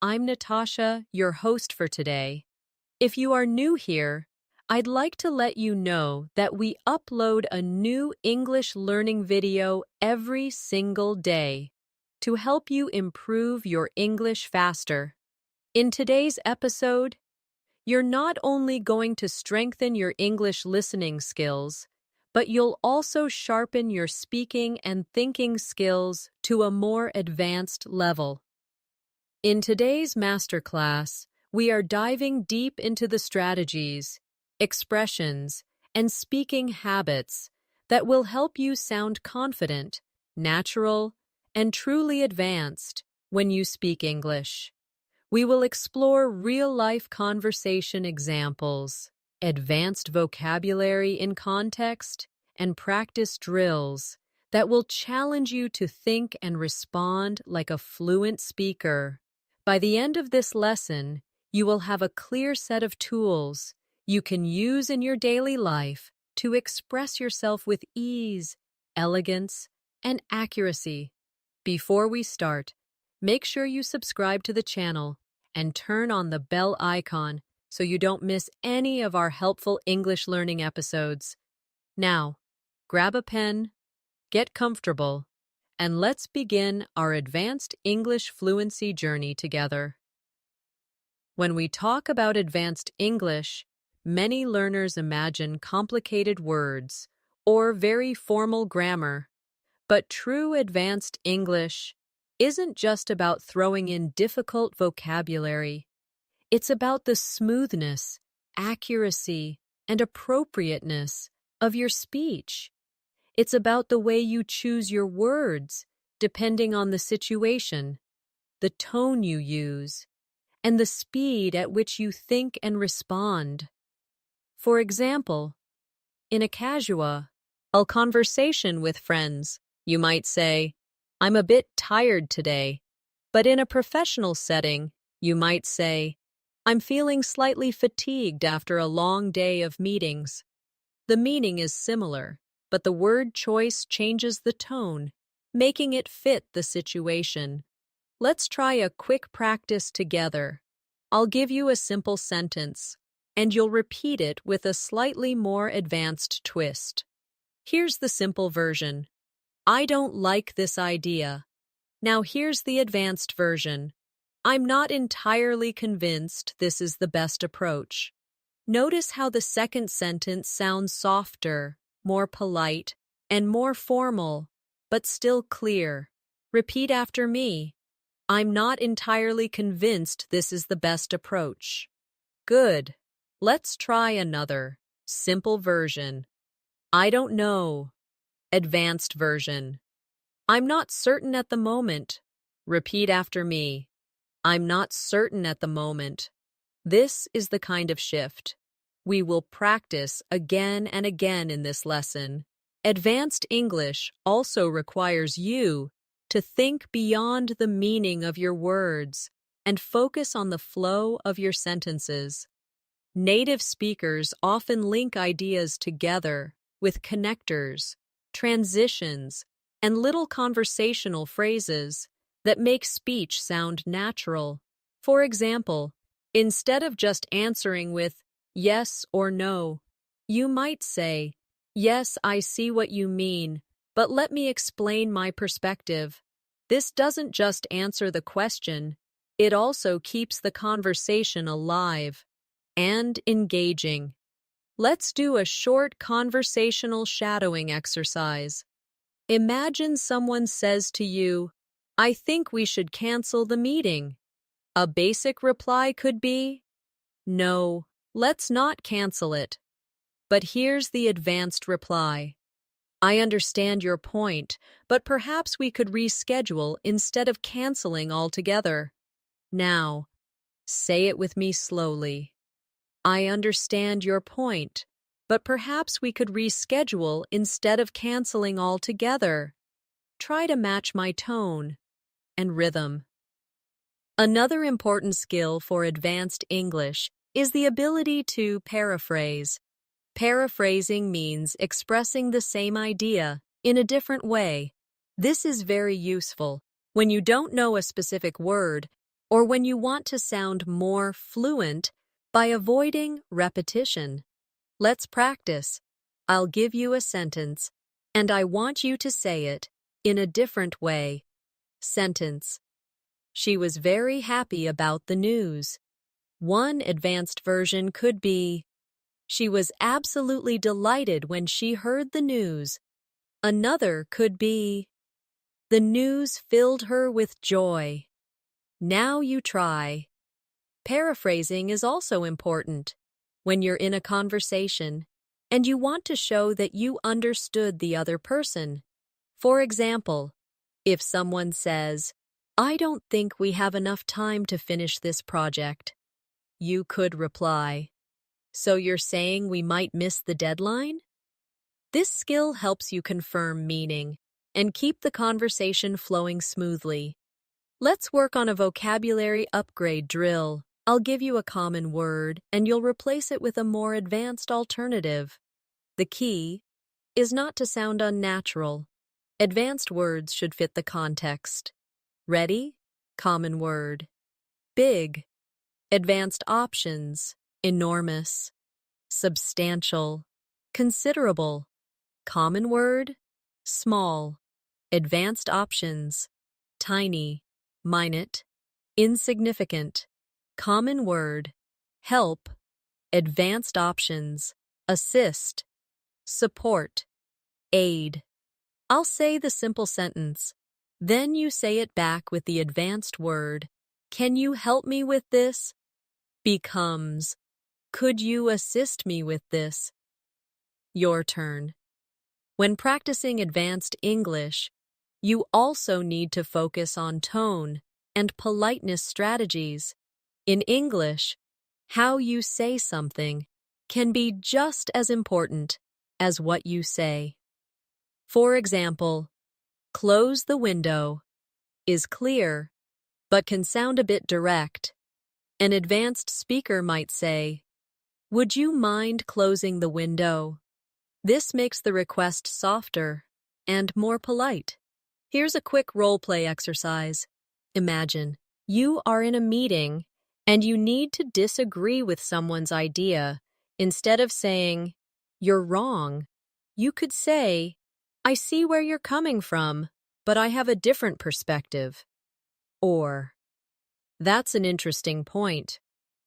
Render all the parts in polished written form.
I'm Natasha, your host for today. If you are new here, I'd like to let you know that we upload a new English learning video every single day to help you improve your English faster. In today's episode, you're not only going to strengthen your English listening skills, but you'll also sharpen your speaking and thinking skills to a more advanced level. In today's masterclass, we are diving deep into the strategies, expressions, and speaking habits that will help you sound confident, natural, and truly advanced when you speak English. We will explore real-life conversation examples, advanced vocabulary in context, and practice drills that will challenge you to think and respond like a fluent speaker. By the end of this lesson, you will have a clear set of tools you can use in your daily life to express yourself with ease, elegance, and accuracy. Before we start, make sure you subscribe to the channel and turn on the bell icon so you don't miss any of our helpful English learning episodes. Now, grab a pen, get comfortable, and let's begin our advanced English fluency journey together. When we talk about advanced English, many learners imagine complicated words or very formal grammar. But true advanced English isn't just about throwing in difficult vocabulary. It's about the smoothness, accuracy, and appropriateness of your speech. It's about the way you choose your words, depending on the situation, the tone you use, and the speed at which you think and respond. For example, in a casual conversation with friends, you might say, "I'm a bit tired today." But in a professional setting, you might say, "I'm feeling slightly fatigued after a long day of meetings." The meaning is similar, but the word choice changes the tone, making it fit the situation. Let's try a quick practice together. I'll give you a simple sentence, and you'll repeat it with a slightly more advanced twist. Here's the simple version. I don't like this idea. Now here's the advanced version. I'm not entirely convinced this is the best approach. Notice how the second sentence sounds softer, more polite, and more formal, but still clear. Repeat after me. I'm not entirely convinced this is the best approach. Good. Let's try another, simple version. I don't know. Advanced version. I'm not certain at the moment. Repeat after me. I'm not certain at the moment. This is the kind of shift we will practice again and again in this lesson. Advanced English also requires you to think beyond the meaning of your words and focus on the flow of your sentences. Native speakers often link ideas together with connectors, transitions, and little conversational phrases that make speech sound natural. For example, instead of just answering with yes or no, you might say, "Yes, I see what you mean, but let me explain my perspective." This doesn't just answer the question, it also keeps the conversation alive and engaging. Let's do a short conversational shadowing exercise. Imagine someone says to you, "I think we should cancel the meeting." A basic reply could be, "No, let's not cancel it." But here's the advanced reply. "I understand your point, but perhaps we could reschedule instead of canceling altogether." Now, say it with me slowly. I understand your point, but perhaps we could reschedule instead of canceling altogether. Try to match my tone and rhythm. Another important skill for advanced English is the ability to paraphrase. Paraphrasing means expressing the same idea in a different way. This is very useful when you don't know a specific word or when you want to sound more fluent by avoiding repetition. Let's practice. I'll give you a sentence, and I want you to say it in a different way. Sentence. She was very happy about the news. One advanced version could be, she was absolutely delighted when she heard the news. Another could be, the news filled her with joy. Now you try. Paraphrasing is also important. When you're in a conversation and you want to show that you understood the other person. For example, if someone says, I don't think we have enough time to finish this project, you could reply, so you're saying we might miss the deadline? This skill helps you confirm meaning and keep the conversation flowing smoothly. Let's work on a vocabulary upgrade drill. I'll give you a common word, and you'll replace it with a more advanced alternative. The key is not to sound unnatural. Advanced words should fit the context. Ready? Common word. Big. Advanced options. Enormous. Substantial. Considerable. Common word. Small. Advanced options. Tiny. Minute. Insignificant. Common word. Help. Advanced options. Assist. Support. Aid. I'll say the simple sentence. Then you say it back with the advanced word. Can you help me with this? Becomes, could you assist me with this? Your turn. When practicing advanced English, you also need to focus on tone and politeness strategies. In English, how you say something can be just as important as what you say. For example, close the window is clear, but can sound a bit direct. An advanced speaker might say, would you mind closing the window? This makes the request softer and more polite. Here's a quick role-play exercise. Imagine you are in a meeting and you need to disagree with someone's idea. Instead of saying, you're wrong, you could say, I see where you're coming from, but I have a different perspective. Or, that's an interesting point,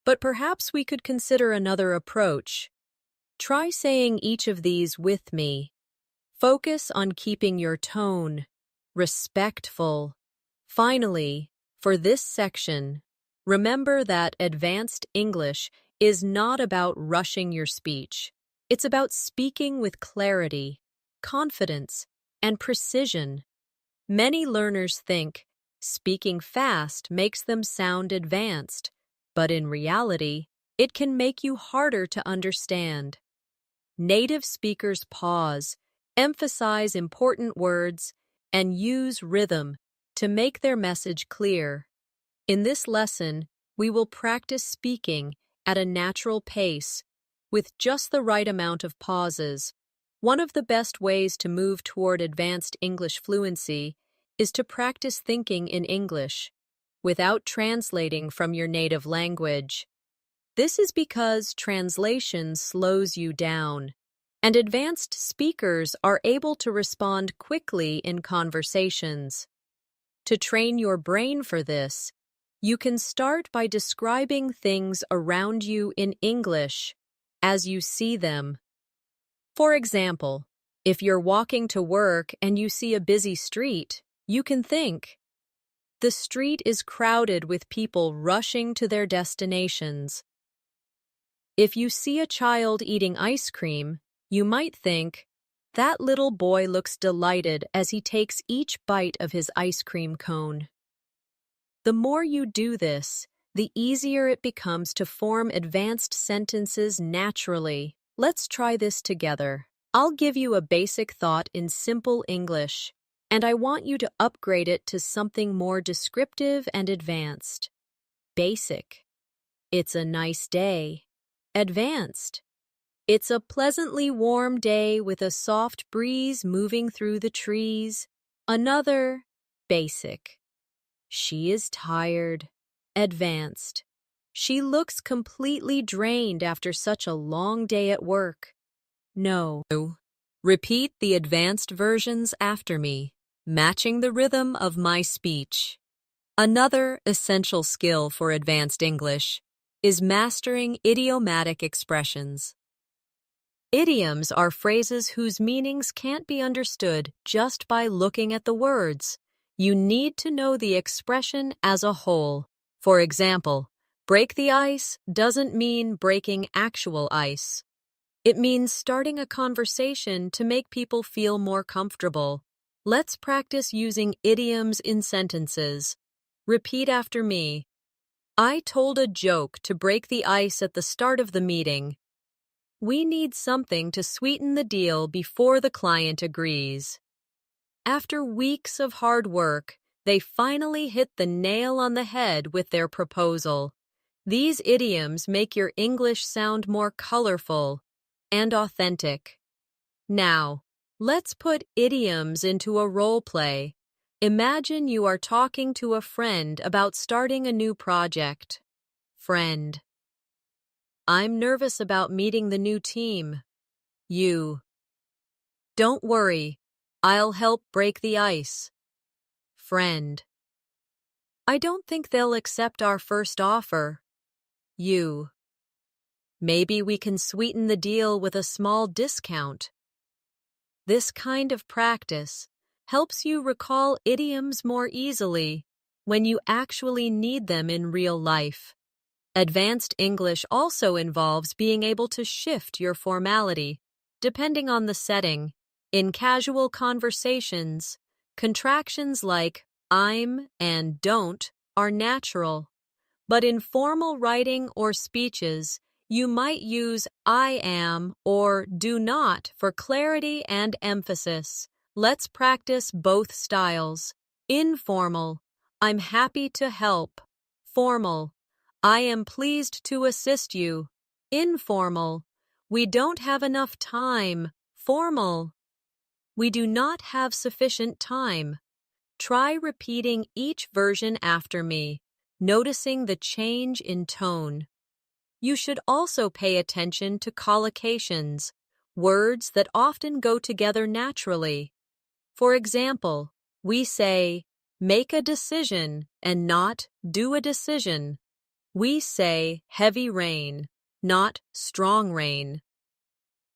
but perhaps we could consider another approach. Try saying each of these with me. Focus on keeping your tone respectful. Finally, for this section, remember that advanced English is not about rushing your speech. It's about speaking with clarity, confidence, and precision. Many learners think speaking fast makes them sound advanced, but in reality, it can make you harder to understand. Native speakers pause, emphasize important words, and use rhythm to make their message clear. In this lesson, we will practice speaking at a natural pace with just the right amount of pauses. One of the best ways to move toward advanced English fluency is to practice thinking in English without translating from your native language. This is because translation slows you down, and advanced speakers are able to respond quickly in conversations. To train your brain for this, you can start by describing things around you in English as you see them. For example, if you're walking to work and you see a busy street, you can think, the street is crowded with people rushing to their destinations. If you see a child eating ice cream, you might think, that little boy looks delighted as he takes each bite of his ice cream cone. The more you do this, the easier it becomes to form advanced sentences naturally. Let's try this together. I'll give you a basic thought in simple English, and I want you to upgrade it to something more descriptive and advanced. Basic. It's a nice day. Advanced. It's a pleasantly warm day with a soft breeze moving through the trees. Another. Basic. She is tired. Advanced. She looks completely drained after such a long day at work. No. Repeat the advanced versions after me, matching the rhythm of my speech. Another essential skill for advanced English is mastering idiomatic expressions. Idioms are phrases whose meanings can't be understood just by looking at the words. You need to know the expression as a whole. For example, break the ice doesn't mean breaking actual ice. It means starting a conversation to make people feel more comfortable. Let's practice using idioms in sentences. Repeat after me. I told a joke to break the ice at the start of the meeting. We need something to sweeten the deal before the client agrees. After weeks of hard work, they finally hit the nail on the head with their proposal. These idioms make your English sound more colorful and authentic. Now, let's put idioms into a role play. Imagine you are talking to a friend about starting a new project. Friend. I'm nervous about meeting the new team. You. Don't worry, I'll help break the ice. Friend. I don't think they'll accept our first offer. You. Maybe we can sweeten the deal with a small discount. This kind of practice helps you recall idioms more easily when you actually need them in real life. Advanced English also involves being able to shift your formality, depending on the setting. In casual conversations, contractions like I'm and don't are natural. But in formal writing or speeches, you might use I am or do not for clarity and emphasis. Let's practice both styles. Informal, I'm happy to help. Formal, I am pleased to assist you. Informal, we don't have enough time. Formal, we do not have sufficient time. Try repeating each version after me, noticing the change in tone. You should also pay attention to collocations, words that often go together naturally. For example, we say, make a decision and not do a decision. We say heavy rain, not strong rain.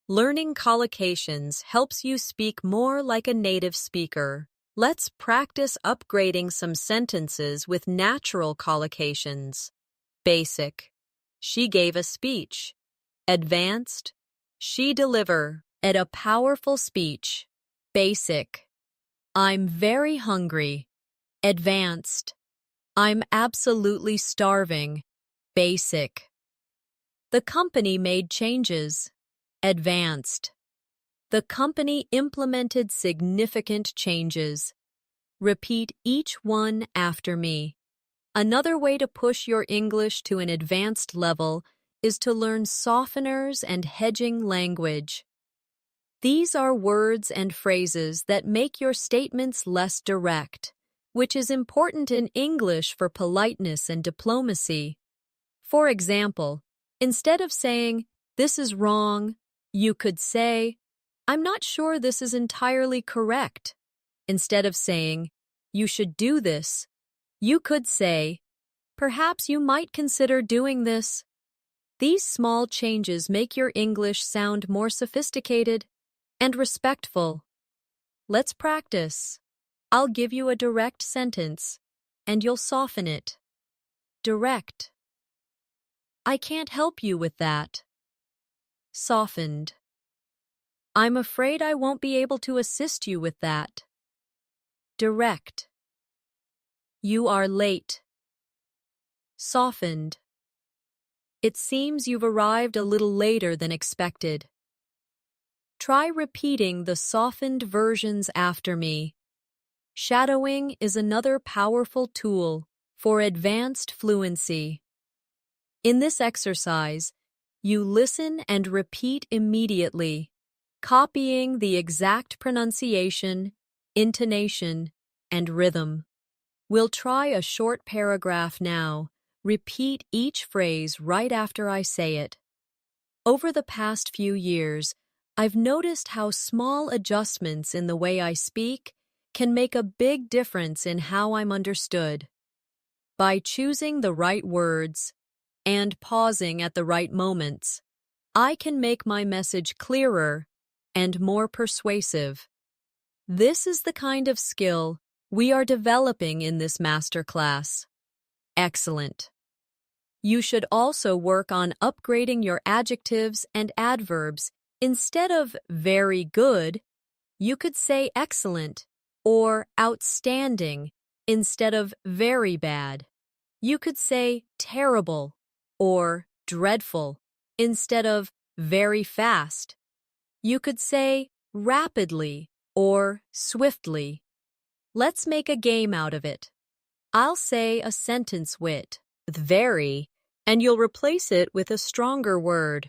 Learning collocations helps you speak more like a native speaker. Let's practice upgrading some sentences with natural collocations. Basic. She gave a speech. Advanced. She delivered a powerful speech. Basic. I'm very hungry. Advanced. I'm absolutely starving. Basic. The company made changes. Advanced. The company implemented significant changes. Repeat each one after me. Another way to push your English to an advanced level is to learn softeners and hedging language. These are words and phrases that make your statements less direct, which is important in English for politeness and diplomacy. For example, instead of saying, "This is wrong," you could say, "I'm not sure this is entirely correct." Instead of saying, "You should do this," you could say, "Perhaps you might consider doing this." These small changes make your English sound more sophisticated and respectful. Let's practice. I'll give you a direct sentence, and you'll soften it. Direct. I can't help you with that. Softened. I'm afraid I won't be able to assist you with that. Direct. You are late. Softened. It seems you've arrived a little later than expected. Try repeating the softened versions after me. Shadowing is another powerful tool for advanced fluency. In this exercise, you listen and repeat immediately, copying the exact pronunciation, intonation, and rhythm. We'll try a short paragraph now, Repeat each phrase right after I say it. Over the past few years, I've noticed how small adjustments in the way I speak can make a big difference in how I'm understood. By choosing the right words and pausing at the right moments, I can make my message clearer and more persuasive. This is the kind of skill we are developing in this masterclass. Excellent. You should also work on upgrading your adjectives and adverbs. Instead of very good, you could say excellent or outstanding instead of very bad. You could say terrible or dreadful instead of very fast. You could say rapidly or swiftly. Let's make a game out of it. I'll say a sentence with very, and you'll replace it with a stronger word.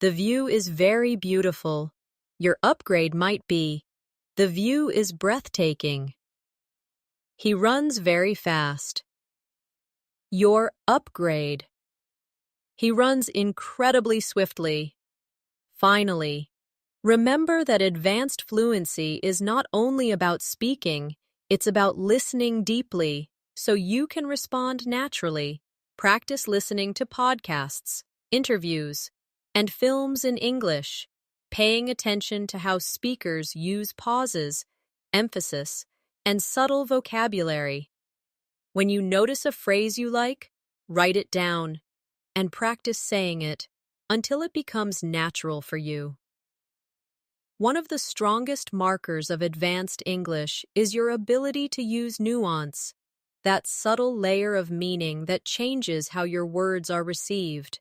The view is very beautiful. Your upgrade might be, the view is breathtaking. He runs very fast. Your upgrade. He runs incredibly swiftly. Finally, remember that advanced fluency is not only about speaking, it's about listening deeply so you can respond naturally. Practice listening to podcasts, interviews, and films in English, paying attention to how speakers use pauses, emphasis, and subtle vocabulary. When you notice a phrase you like, write it down and practice saying it until it becomes natural for you. One of the strongest markers of advanced English is your ability to use nuance, that subtle layer of meaning that changes how your words are received.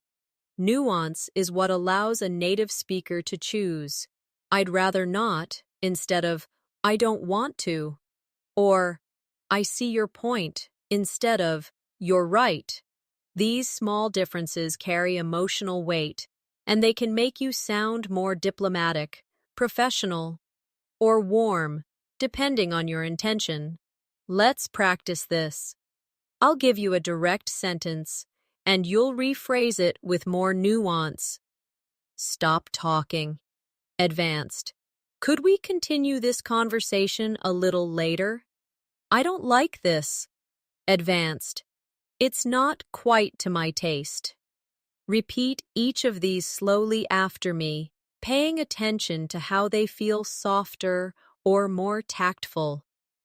Nuance is what allows a native speaker to choose, I'd rather not, instead of, I don't want to, or, I see your point, instead of, you're right. These small differences carry emotional weight, and they can make you sound more diplomatic, professional, or warm, depending on your intention. Let's practice this. I'll give you a direct sentence, and you'll rephrase it with more nuance. Stop talking. Advanced. Could we continue this conversation a little later? I don't like this. Advanced. It's not quite to my taste. Repeat each of these slowly after me, paying attention to how they feel softer or more tactful.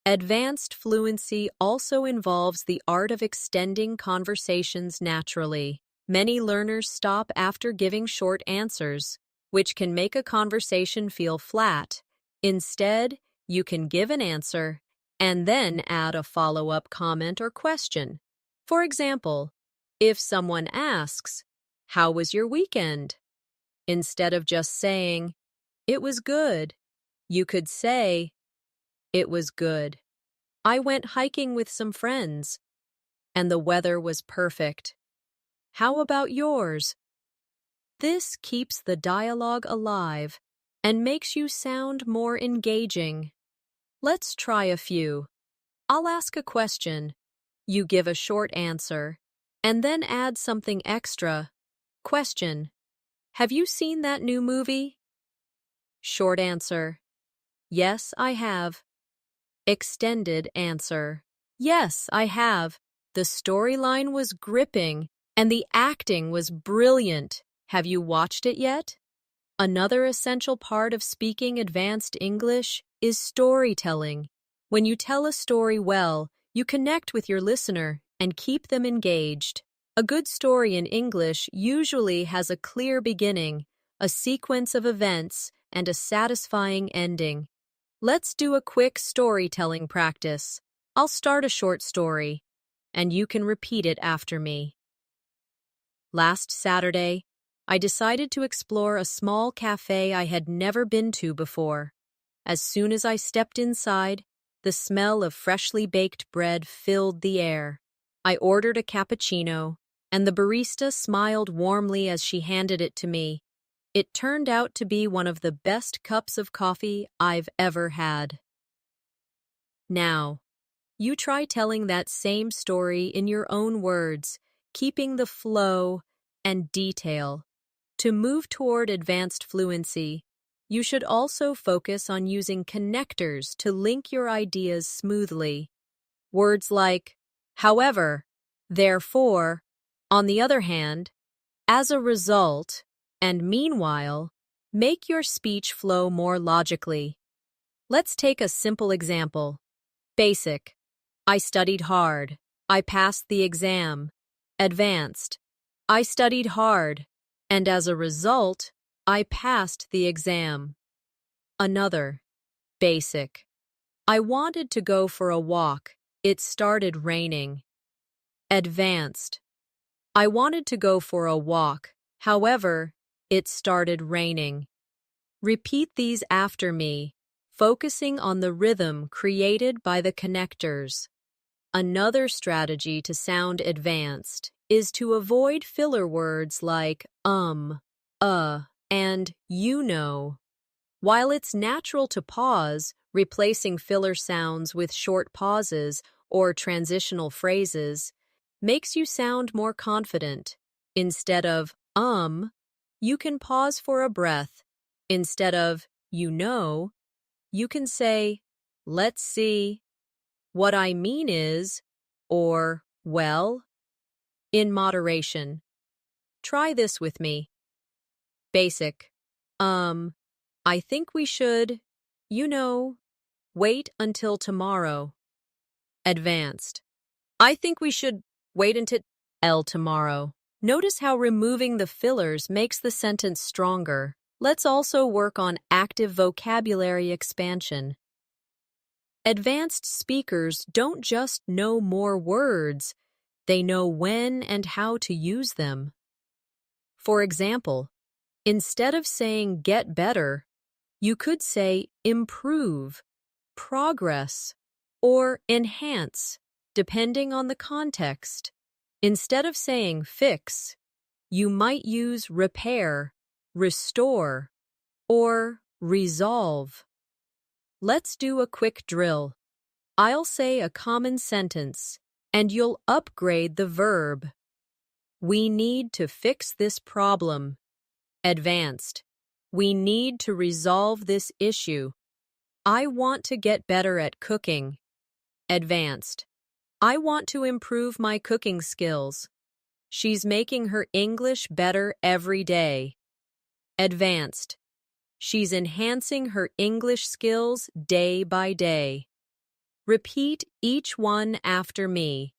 Advanced fluency also involves the art of extending conversations naturally. Many learners stop after giving short answers, which can make a conversation feel flat. Instead, you can give an answer and then add a follow-up comment or question. For example, if someone asks, "How was your weekend?" Instead of just saying, "It was good," you could say, "It was good. I went hiking with some friends, and the weather was perfect. How about yours?" This keeps the dialogue alive and makes you sound more engaging. Let's try a few. I'll ask a question. You give a short answer, and then add something extra. Question: Have you seen that new movie? Short answer: Yes, I have. Extended answer: Yes, I have. The storyline was gripping, and the acting was brilliant. Have you watched it yet? Another essential part of speaking advanced English is storytelling. When you tell a story well, you connect with your listener and keep them engaged. A good story in English usually has a clear beginning, a sequence of events, and a satisfying ending. Let's do a quick storytelling practice. I'll start a short story, and you can repeat it after me. Last Saturday, I decided to explore a small cafe I had never been to before. As soon as I stepped inside, the smell of freshly baked bread filled the air. I ordered a cappuccino, and the barista smiled warmly as she handed it to me. It turned out to be one of the best cups of coffee I've ever had. Now, you try telling that same story in your own words. keeping the flow and detail. To move toward advanced fluency, you should also focus on using connectors to link your ideas smoothly. Words like however, therefore, on the other hand, as a result, and meanwhile, make your speech flow more logically. Let's take a simple example. Basic. I studied hard. I passed the exam. Advanced. I studied hard, and as a result, I passed the exam. Another. Basic. I wanted to go for a walk. It started raining. Advanced. I wanted to go for a walk. However, it started raining. Repeat these after me, focusing on the rhythm created by the connectors. Another strategy to sound advanced is to avoid filler words like and you know. While it's natural to pause, replacing filler sounds with short pauses or transitional phrases makes you sound more confident. Instead of you can pause for a breath. Instead of you know, you can say, let's see. What I mean is, or, well, in moderation. Try this with me. Basic. I think we should, wait until tomorrow. Advanced. I think we should wait until tomorrow. Notice how removing the fillers makes the sentence stronger. Let's also work on active vocabulary expansion. Advanced speakers don't just know more words, they know when and how to use them. For example, instead of saying get better, you could say improve, progress, or enhance, depending on the context. Instead of saying fix, you might use repair, restore, or resolve. Let's do a quick drill. I'll say a common sentence, and you'll upgrade the verb. We need to fix this problem. Advanced. We need to resolve this issue. I want to get better at cooking. Advanced. I want to improve my cooking skills. She's making her English better every day. Advanced. She's enhancing her English skills day by day. Repeat each one after me.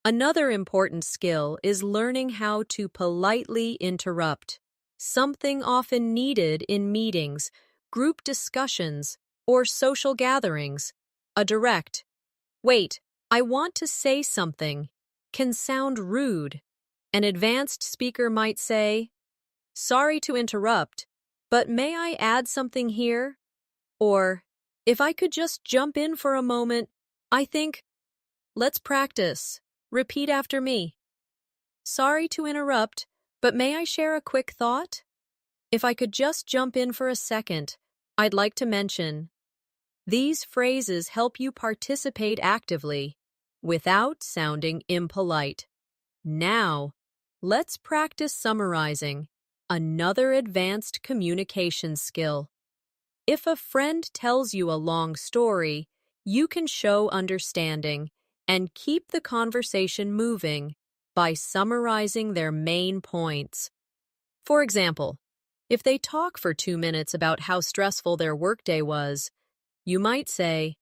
Another important skill is learning how to politely interrupt, something often needed in meetings, group discussions, or social gatherings. A direct, wait, I want to say something, can sound rude. An advanced speaker might say, sorry to interrupt, but may I add something here? Or, if I could just jump in for a moment, I think, let's practice. Repeat after me. Sorry to interrupt, but may I share a quick thought? If I could just jump in for a second, I'd like to mention. These phrases help you participate actively, without sounding impolite. Now, let's practice summarizing, another advanced communication skill. If a friend tells you a long story, you can show understanding and keep the conversation moving by summarizing their main points. For example, if they talk for 2 minutes about how stressful their workday was, you might say,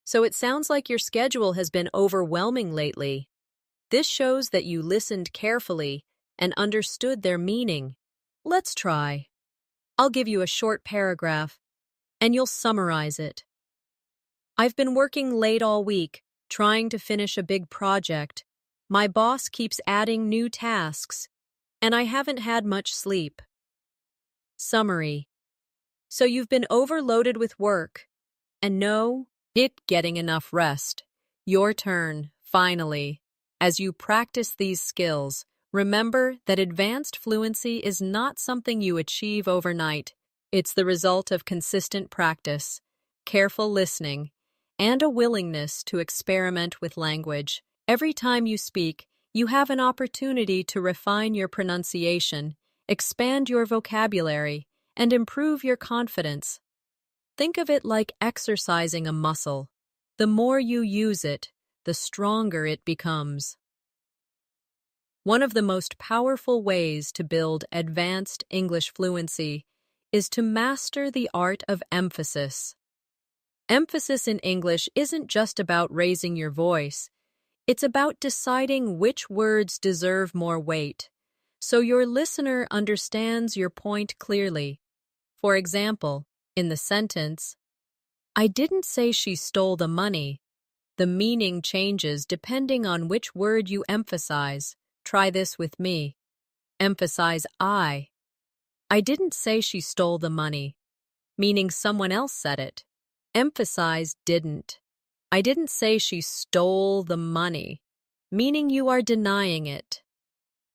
so it sounds like your schedule has been overwhelming lately. This shows that you listened carefully and understood their meaning. Let's try. I'll give you a short paragraph, and you'll summarize it. I've been working late all week, trying to finish a big project. My boss keeps adding new tasks, and I haven't had much sleep. Summary. So you've been overloaded with work, and not getting enough rest. Your turn, finally. As you practice these skills, remember that advanced fluency is not something you achieve overnight. It's the result of consistent practice, careful listening, and a willingness to experiment with language. Every time you speak, you have an opportunity to refine your pronunciation, expand your vocabulary, and improve your confidence. Think of it like exercising a muscle. The more you use it, the stronger it becomes. One of the most powerful ways to build advanced English fluency is to master the art of emphasis. Emphasis in English isn't just about raising your voice. It's about deciding which words deserve more weight, so your listener understands your point clearly. For example, in the sentence, "I didn't say she stole the money," the meaning changes depending on which word you emphasize. Try this with me. Emphasize I. "I didn't say she stole the money," meaning someone else said it. Emphasize didn't. "I didn't say she stole the money," meaning you are denying it.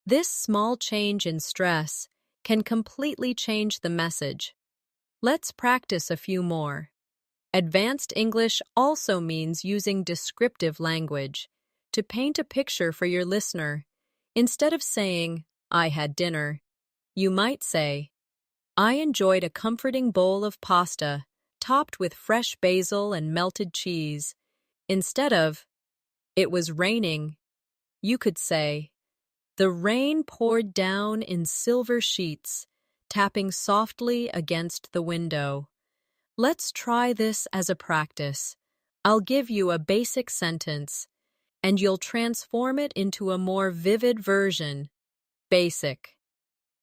This small change in stress can completely change the message. Let's practice a few more. Advanced English also means using descriptive language to paint a picture for your listener. Instead of saying, "I had dinner," you might say, "I enjoyed a comforting bowl of pasta topped with fresh basil and melted cheese." Instead of, "It was raining," you could say, "The rain poured down in silver sheets, tapping softly against the window." Let's try this as a practice. I'll give you a basic sentence, and you'll transform it into a more vivid version. Basic.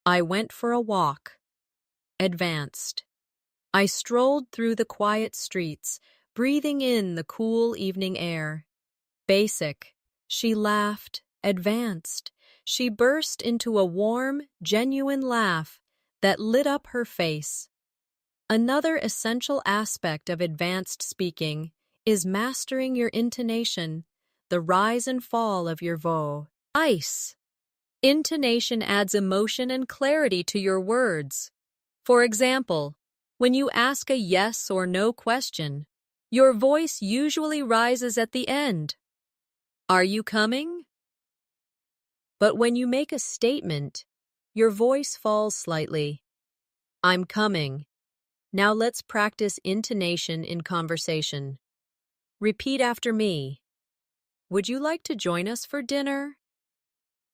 "I went for a walk." Advanced. "I strolled through the quiet streets, breathing in the cool evening air." Basic. "She laughed." Advanced. "She burst into a warm, genuine laugh that lit up her face." Another essential aspect of advanced speaking is mastering your intonation, the rise and fall of your voice. Intonation adds emotion and clarity to your words. For example, when you ask a yes or no question, your voice usually rises at the end. "Are you coming?" But when you make a statement, your voice falls slightly. "I'm coming." Now let's practice intonation in conversation. Repeat after me. "Would you like to join us for dinner?"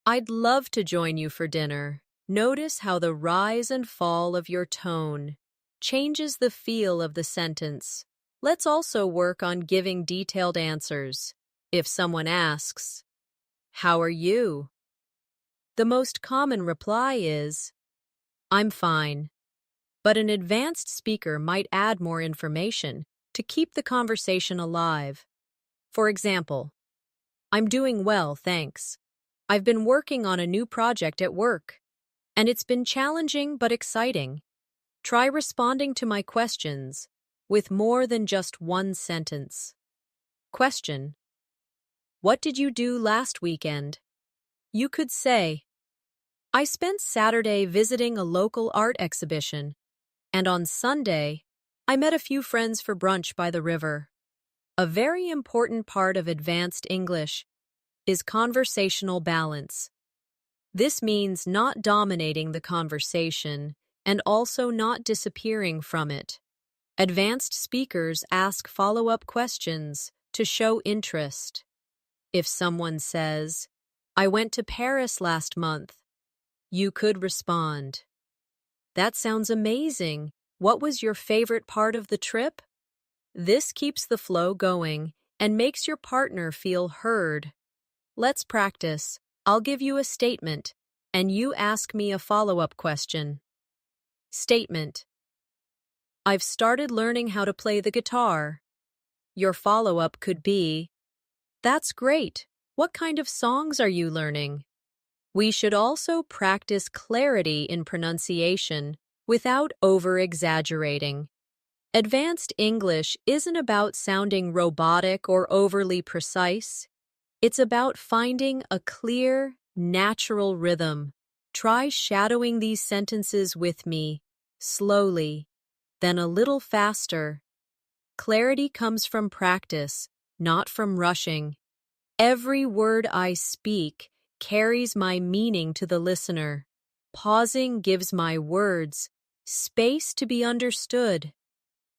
"I'd love to join you for dinner." Notice how the rise and fall of your tone changes the feel of the sentence. Let's also work on giving detailed answers. If someone asks, "How are you?" the most common reply is, "I'm fine." But an advanced speaker might add more information to keep the conversation alive. For example, "I'm doing well, thanks. I've been working on a new project at work, and it's been challenging but exciting." Try responding to my questions with more than just one sentence. Question: "What did you do last weekend?" You could say, "I spent Saturday visiting a local art exhibition, and on Sunday, I met a few friends for brunch by the river." A very important part of advanced English is conversational balance. This means not dominating the conversation and also not disappearing from it. Advanced speakers ask follow-up questions to show interest. If someone says, "I went to Paris last month," you could respond, "That sounds amazing. What was your favorite part of the trip?" This keeps the flow going and makes your partner feel heard. Let's practice. I'll give you a statement, and you ask me a follow-up question. Statement: "I've started learning how to play the guitar." Your follow-up could be, "That's great. What kind of songs are you learning?" We should also practice clarity in pronunciation without over-exaggerating. Advanced English isn't about sounding robotic or overly precise. It's about finding a clear, natural rhythm. Try shadowing these sentences with me, slowly, then a little faster. Clarity comes from practice, not from rushing. Every word I speak carries my meaning to the listener. Pausing gives my words space to be understood.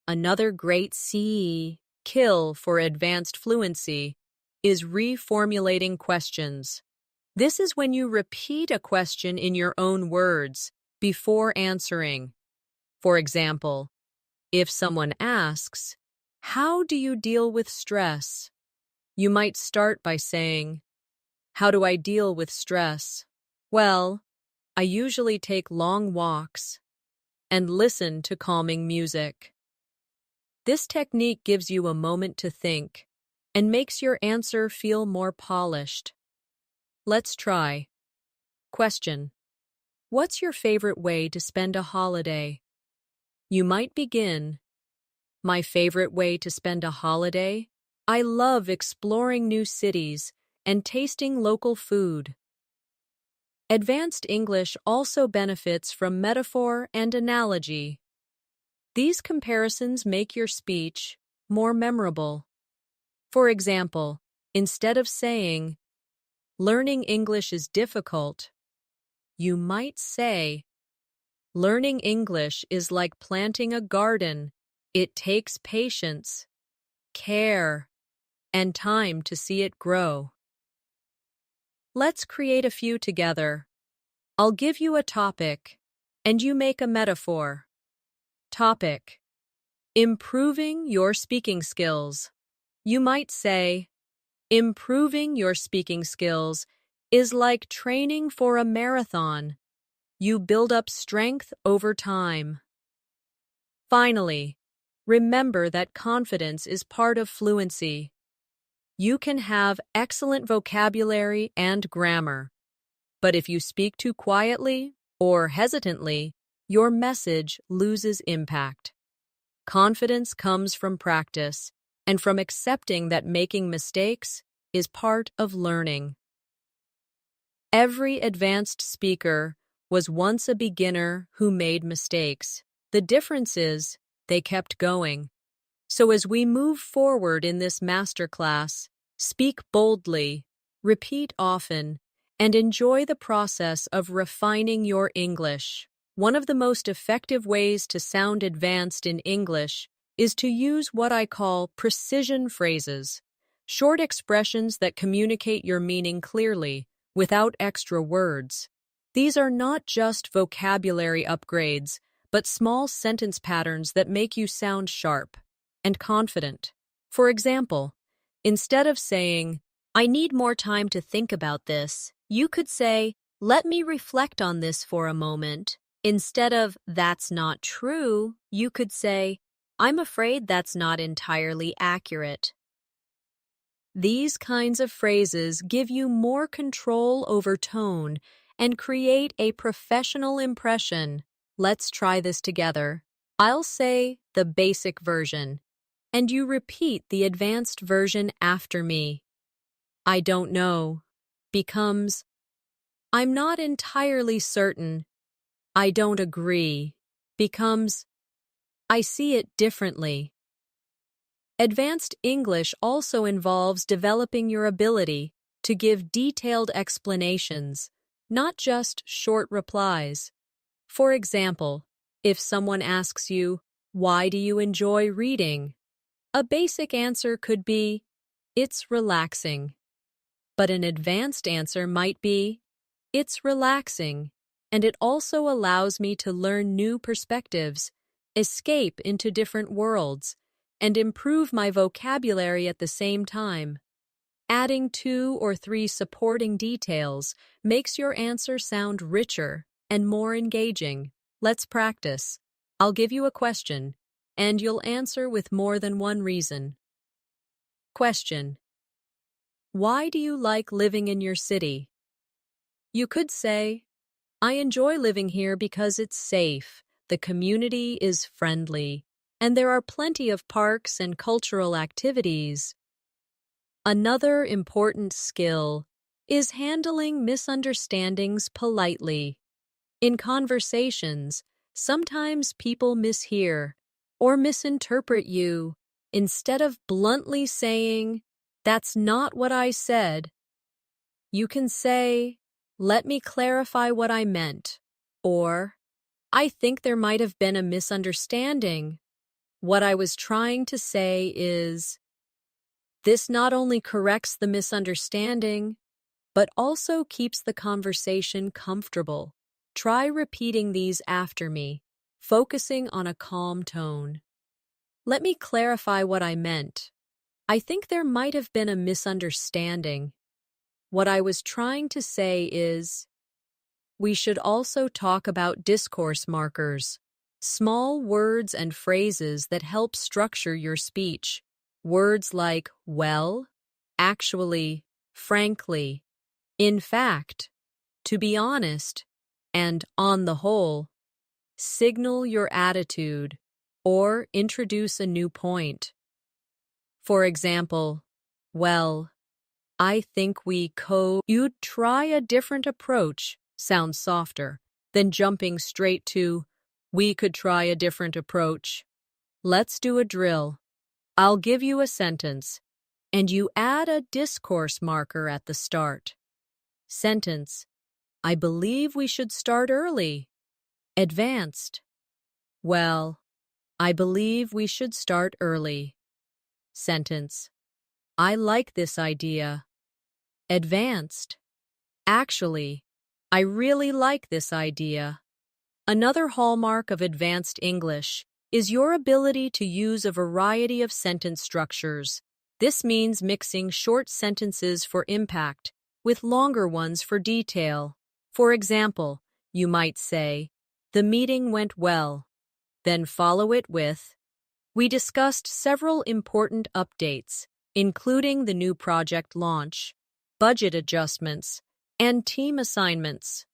Another great skill for advanced fluency is reformulating questions. This is when you repeat a question in your own words before answering. For example, if someone asks, "How do you deal with stress?" you might start by saying, "How do I deal with stress? Well, I usually take long walks and listen to calming music." This technique gives you a moment to think and makes your answer feel more polished. Let's try. Question: what's your favorite way to spend a holiday? You might begin, "My favorite way to spend a holiday? I love exploring new cities and tasting local food." Advanced English also benefits from metaphor and analogy. These comparisons make your speech more memorable. For example, instead of saying, "Learning English is difficult," you might say, "Learning English is like planting a garden. It takes patience, care, and time to see it grow." Let's create a few together. I'll give you a topic, and you make a metaphor. Topic: improving your speaking skills. You might say, "Improving your speaking skills is like training for a marathon. You build up strength over time." Finally, remember that confidence is part of fluency. You can have excellent vocabulary and grammar, but if you speak too quietly or hesitantly, your message loses impact. Confidence comes from practice and from accepting that making mistakes is part of learning. Every advanced speaker was once a beginner who made mistakes. The difference is they kept going. So as we move forward in this masterclass, speak boldly, repeat often, and enjoy the process of refining your English. One of the most effective ways to sound advanced in English is to use what I call precision phrases, short expressions that communicate your meaning clearly, without extra words. These are not just vocabulary upgrades, but small sentence patterns that make you sound sharp and confident. For example, instead of saying, "I need more time to think about this," you could say, "Let me reflect on this for a moment." Instead of, "That's not true," you could say, "I'm afraid that's not entirely accurate." These kinds of phrases give you more control over tone and create a professional impression. Let's try this together. I'll say the basic version, and you repeat the advanced version after me. "I don't know" becomes, "I'm not entirely certain." "I don't agree" becomes, "I see it differently." Advanced English also involves developing your ability to give detailed explanations, not just short replies. For example, if someone asks you, "Why do you enjoy reading?" a basic answer could be, "It's relaxing." But an advanced answer might be, "It's relaxing, and it also allows me to learn new perspectives, escape into different worlds, and improve my vocabulary at the same time." Adding 2 or 3 supporting details makes your answer sound richer and more engaging. Let's practice. I'll give you a question, and you'll answer with more than one reason. Question: why do you like living in your city? You could say, "I enjoy living here because it's safe, the community is friendly, and there are plenty of parks and cultural activities." Another important skill is handling misunderstandings politely. In conversations, sometimes people mishear or misinterpret you. Instead of bluntly saying, "That's not what I said," You can say, "Let me clarify what I meant," or, "I think there might have been a misunderstanding. What I was trying to say is," this not only corrects the misunderstanding, but also keeps the conversation comfortable. Try repeating these after me, focusing on a calm tone. "Let me clarify what I meant. I think there might have been a misunderstanding. What I was trying to say is," we should also talk about discourse markers, small words and phrases that help structure your speech. Words like "well," "actually," "frankly," "in fact," "to be honest," and "on the whole" signal your attitude or introduce a new point. For example, "Well, I think you'd try a different approach" sounds softer than jumping straight to "we could try a different approach." Let's do a drill. I'll give you a sentence, and you add a discourse marker at the start. Sentence: "I believe we should start early." Advanced: "Well, I believe we should start early." Sentence: "I like this idea." Advanced: "Actually, I really like this idea." Another hallmark of advanced English is your ability to use a variety of sentence structures. This means mixing short sentences for impact with longer ones for detail. For example, you might say, "The meeting went well," then follow it with, "We discussed several important updates, including the new project launch, budget adjustments, and team assignments."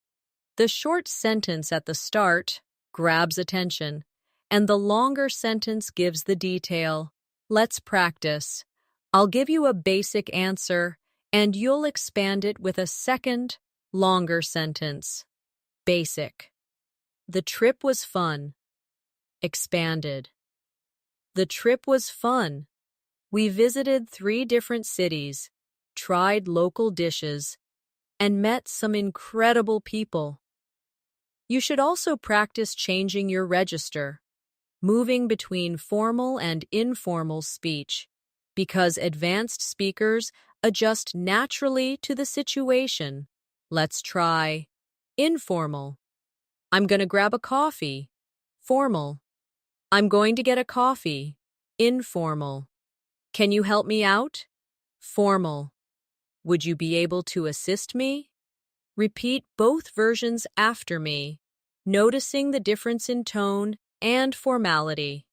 The short sentence at the start grabs attention, and the longer sentence gives the detail. Let's practice. I'll give you a basic answer, and you'll expand it with a second, longer sentence. Basic: "The trip was fun." Expanded: "The trip was fun. We visited 3 different cities, tried local dishes, and met some incredible people." You should also practice changing your register, moving between formal and informal speech, because advanced speakers adjust naturally to the situation. Let's try informal: "I'm going to grab a coffee." Formal: "I'm going to get a coffee." Informal: "Can you help me out?" Formal: "Would you be able to assist me?" Repeat both versions after me, noticing the difference in tone and formality.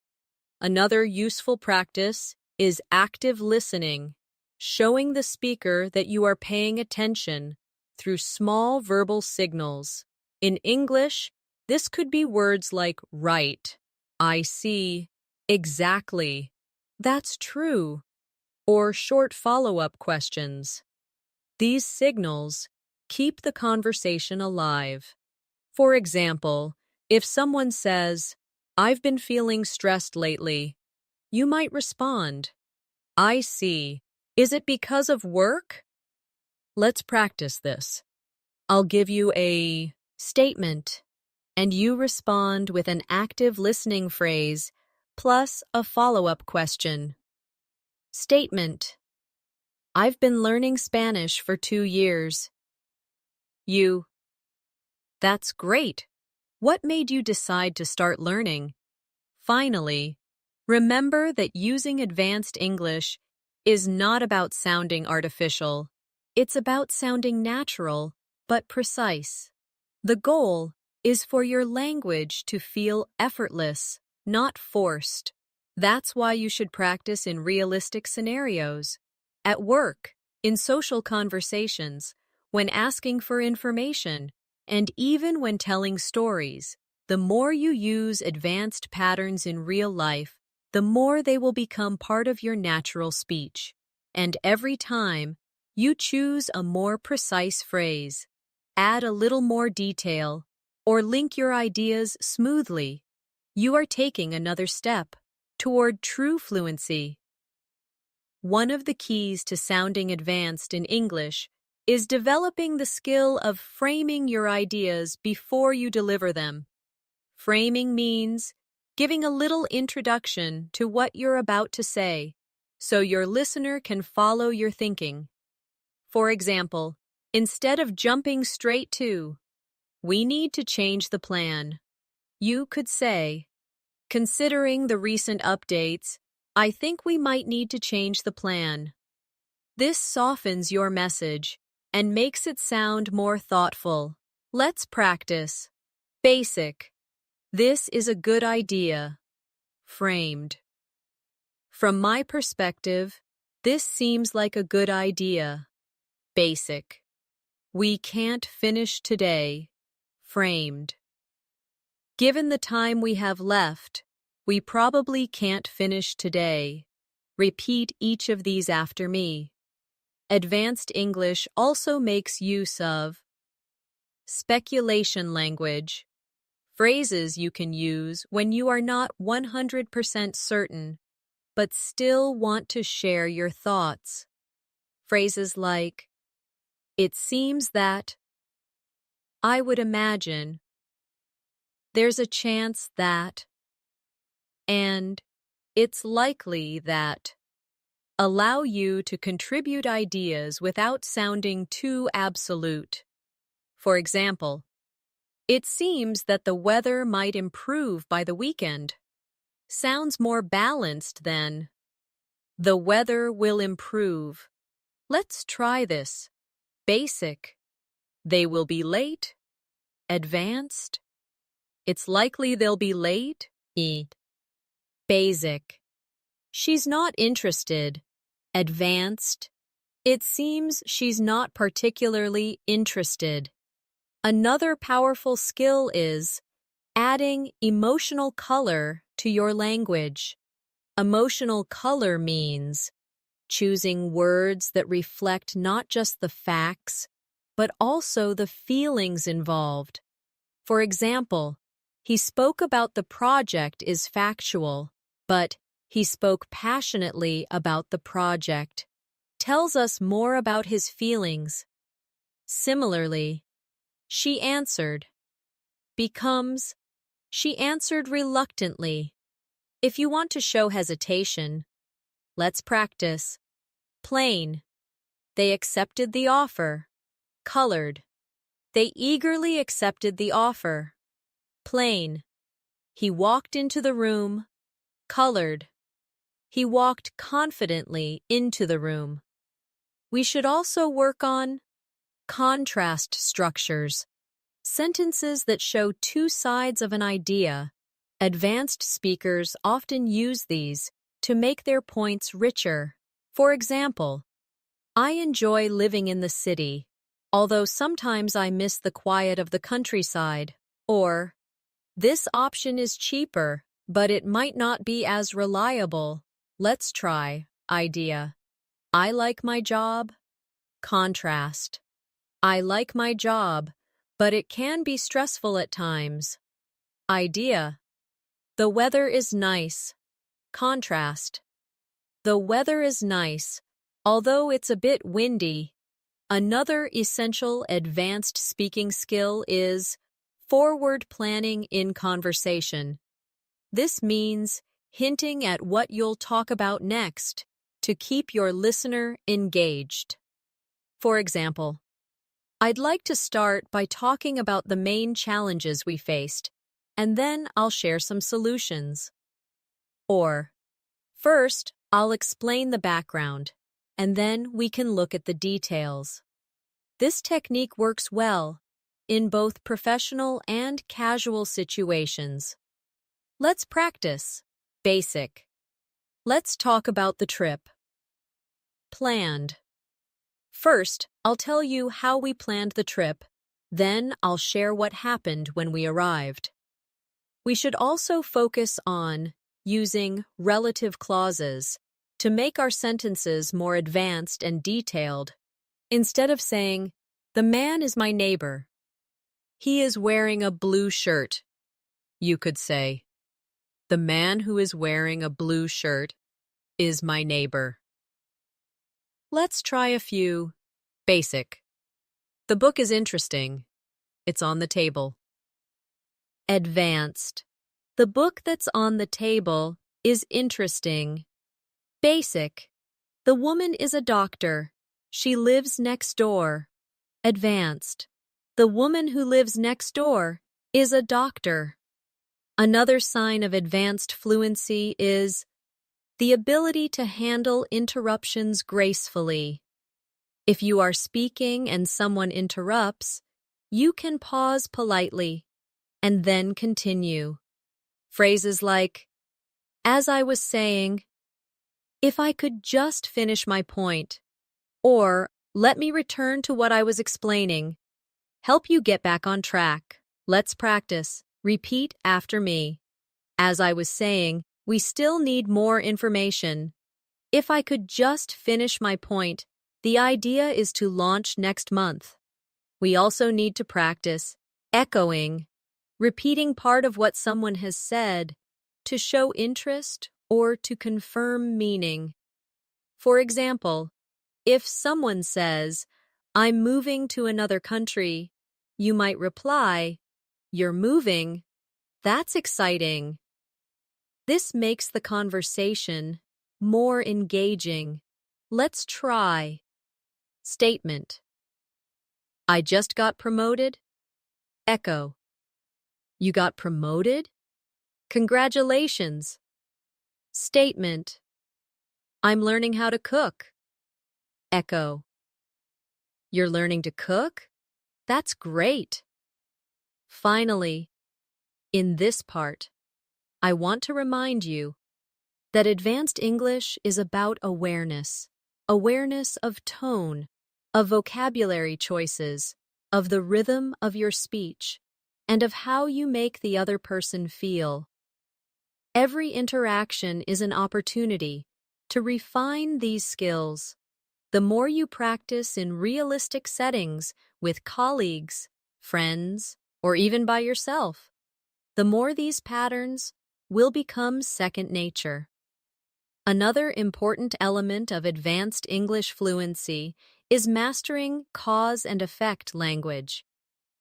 Another useful practice is active listening, showing the speaker that you are paying attention through small verbal signals. In English, this could be words like "right," "I see," "exactly," "that's true," or short follow-up questions. These signals keep the conversation alive. For example, if someone says, "I've been feeling stressed lately," you might respond, "I see. Is it because of work?" Let's practice this. I'll give you a statement, and you respond with an active listening phrase plus a follow-up question. Statement: "I've been learning Spanish for 2 years." You: "That's great. What made you decide to start learning?" Finally, remember that using advanced English is not about sounding artificial. It's about sounding natural, but precise. The goal is for your language to feel effortless, not forced. That's why you should practice in realistic scenarios, at work, in social conversations, when asking for information, and even when telling stories. The more you use advanced patterns in real life, the more they will become part of your natural speech. And every time, you choose a more precise phrase, add a little more detail, or link your ideas smoothly, you are taking another step toward true fluency. One of the keys to sounding advanced in English is developing the skill of framing your ideas before you deliver them. Framing means giving a little introduction to what you're about to say, so your listener can follow your thinking. For example, instead of jumping straight to, "We need to change the plan," you could say, "Considering the recent updates, I think we might need to change the plan." This softens your message and makes it sound more thoughtful. Let's practice. Basic. This is a good idea. Framed. From my perspective, this seems like a good idea. Basic. We can't finish today. Framed. Given the time we have left, we probably can't finish today. Repeat each of these after me. Advanced English also makes use of speculation language, phrases you can use when you are not 100% certain, but still want to share your thoughts. Phrases like, "It seems that," "I would imagine," "There's a chance that," and "It's likely that," allow you to contribute ideas without sounding too absolute. For example, "It seems that the weather might improve by the weekend." Sounds more balanced than, "The weather will improve. Let's try this." Basic. They will be late. Advanced. It's likely they'll be late. Basic. She's not interested. Advanced. It seems she's not particularly interested. Another powerful skill is adding emotional color to your language. Emotional color means choosing words that reflect not just the facts, but also the feelings involved. For example, he spoke about the project is factual, but he spoke passionately about the project. Tells us more about his feelings. Similarly, she answered becomes she answered reluctantly. If you want to show hesitation, let's practice. Plain. They accepted the offer. Colored. They eagerly accepted the offer. Plain. He walked into the room. Colored. He walked confidently into the room. We should also work on contrast structures, sentences that show two sides of an idea. Advanced speakers often use these to make their points richer. For example, "I enjoy living in the city, although sometimes I miss the quiet of the countryside." Or, "This option is cheaper, but it might not be as reliable." Let's try. Idea. "I like my job." Contrast. "I like my job, but it can be stressful at times." Idea. "The weather is nice." Contrast. "The weather is nice, although it's a bit windy." Another essential advanced speaking skill is forward planning in conversation. This means hinting at what you'll talk about next to keep your listener engaged. For example, "I'd like to start by talking about the main challenges we faced, and then I'll share some solutions." Or, "First, I'll explain the background, and then we can look at the details." This technique works well in both professional and casual situations. Let's practice. Basic. Let's talk about the trip. Planned. First, I'll tell you how we planned the trip, then I'll share what happened when we arrived. We should also focus on using relative clauses to make our sentences more advanced and detailed. Instead of saying, "The man is my neighbor. He is wearing a blue shirt," you could say, "The man who is wearing a blue shirt is my neighbor." Let's try a few. Basic. The book is interesting. It's on the table. Advanced. The book that's on the table is interesting. Basic. The woman is a doctor. She lives next door. Advanced. The woman who lives next door is a doctor. Another sign of advanced fluency is the ability to handle interruptions gracefully. If you are speaking and someone interrupts, you can pause politely and then continue. Phrases like, as I was saying, if I could just finish my point, or let me return to what I was explaining, help you get back on track. Let's practice. Repeat after me. As I was saying, we still need more information. If I could just finish my point, the idea is to launch next month. We also need to practice echoing, repeating part of what someone has said to show interest or to confirm meaning. For example, if someone says, I'm moving to another country, you might reply, you're moving? That's exciting. This makes the conversation more engaging. Let's try. Statement. I just got promoted. Echo. You got promoted? Congratulations. Statement. I'm learning how to cook. Echo. You're learning to cook? That's great. Finally, in this part, I want to remind you that advanced English is about awareness. Awareness of tone, of vocabulary choices, of the rhythm of your speech, and of how you make the other person feel. Every interaction is an opportunity to refine these skills. The more you practice in realistic settings with colleagues, friends, or even by yourself, the more these patterns will become second nature. Another important element of advanced English fluency is mastering cause and effect language.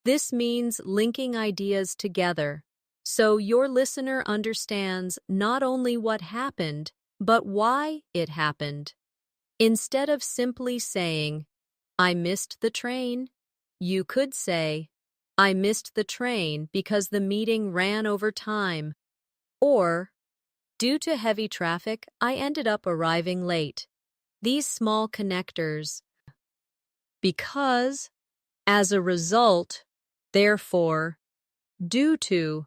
This means linking ideas together, so your listener understands not only what happened, but why it happened. Instead of simply saying, I missed the train, you could say, I missed the train because the meeting ran over time, or, due to heavy traffic, I ended up arriving late. These small connectors. Because, as a result, therefore, due to,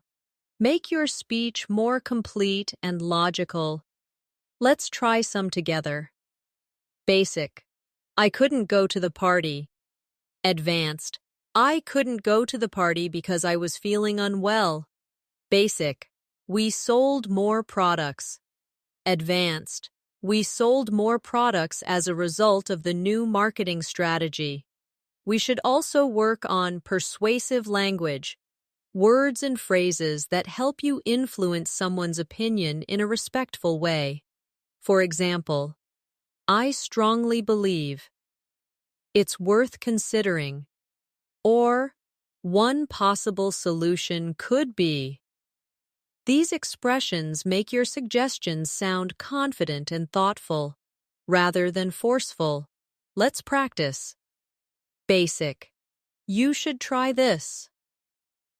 make your speech more complete and logical. Let's try some together. Basic. I couldn't go to the party. Advanced. I couldn't go to the party because I was feeling unwell. Basic. We sold more products. Advanced. We sold more products as a result of the new marketing strategy. We should also work on persuasive language, words and phrases that help you influence someone's opinion in a respectful way. For example, I strongly believe. It's worth considering. Or, one possible solution could be. These expressions make your suggestions sound confident and thoughtful, rather than forceful. Let's practice. Basic. You should try this.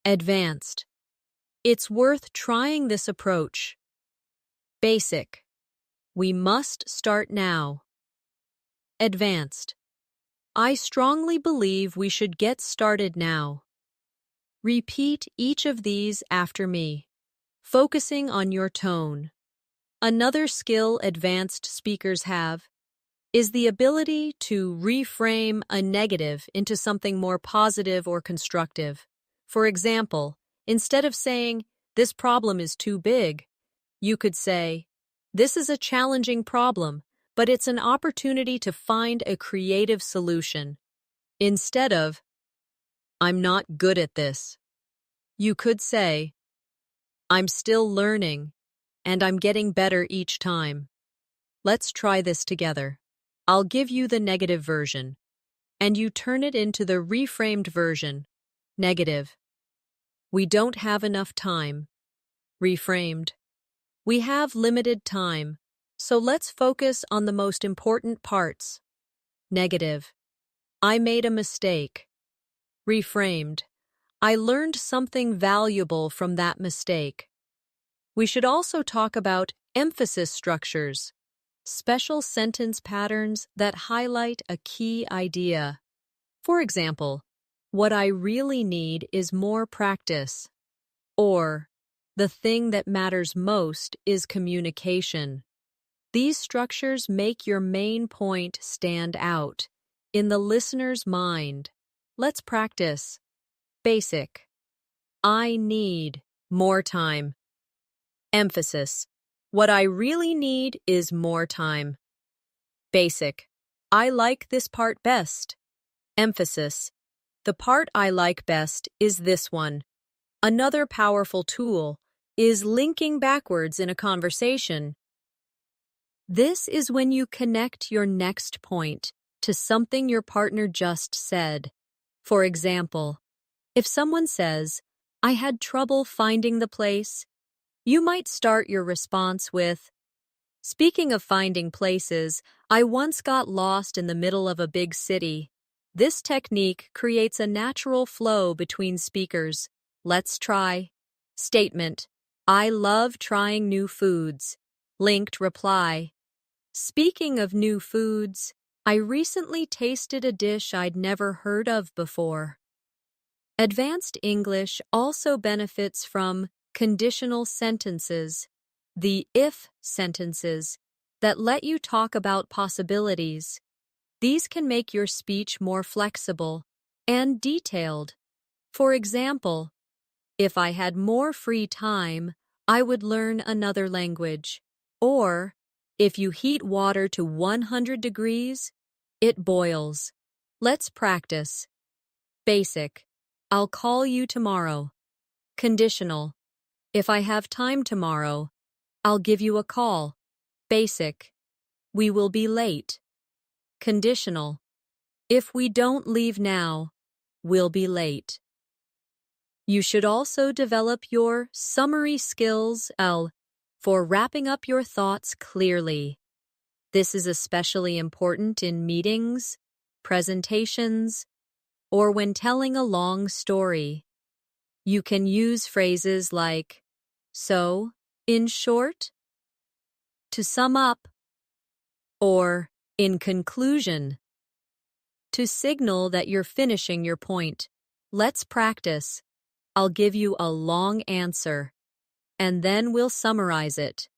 Advanced. It's worth trying this approach. Basic. We must start now. Advanced. I strongly believe we should get started now. Repeat each of these after me, focusing on your tone. Another skill advanced speakers have is the ability to reframe a negative into something more positive or constructive. For example, instead of saying, this problem is too big, you could say, this is a challenging problem, but it's an opportunity to find a creative solution. Instead of, I'm not good at this, you could say, I'm still learning, and I'm getting better each time. Let's try this together. I'll give you the negative version. and you turn it into the reframed version. Negative. We don't have enough time. Reframed. We have limited time, so let's focus on the most important parts. Negative. I made a mistake. Reframed. I learned something valuable from that mistake. We should also talk about emphasis structures, special sentence patterns that highlight a key idea. For example, what I really need is more practice. Or, the thing that matters most is communication. These structures make your main point stand out in the listener's mind. Let's practice. Basic. I need more time. Emphasis. What I really need is more time. Basic. I like this part best. Emphasis. The part I like best is this one. Another powerful tool is linking backwards in a conversation. This is when you connect your next point to something your partner just said. For example, if someone says, I had trouble finding the place, you might start your response with, speaking of finding places, I once got lost in the middle of a big city. This technique creates a natural flow between speakers. Let's try. Statement. I love trying new foods. Linked reply. Speaking of new foods, I recently tasted a dish I'd never heard of before. Advanced English also benefits from conditional sentences, the if sentences, that let you talk about possibilities. These can make your speech more flexible and detailed. For example, if I had more free time, I would learn another language. Or, if you heat water to 100 degrees, it boils. Let's practice. Basic. I'll call you tomorrow. Conditional. If I have time tomorrow, I'll give you a call. Basic. We will be late. Conditional. If we don't leave now, we'll be late. You should also develop your summary skills for wrapping up your thoughts clearly. This is especially important in meetings, presentations, or when telling a long story. You can use phrases like, so, in short, to sum up, or in conclusion, to signal that you're finishing your point. Let's practice. I'll give you a long answer, and then we'll summarize it.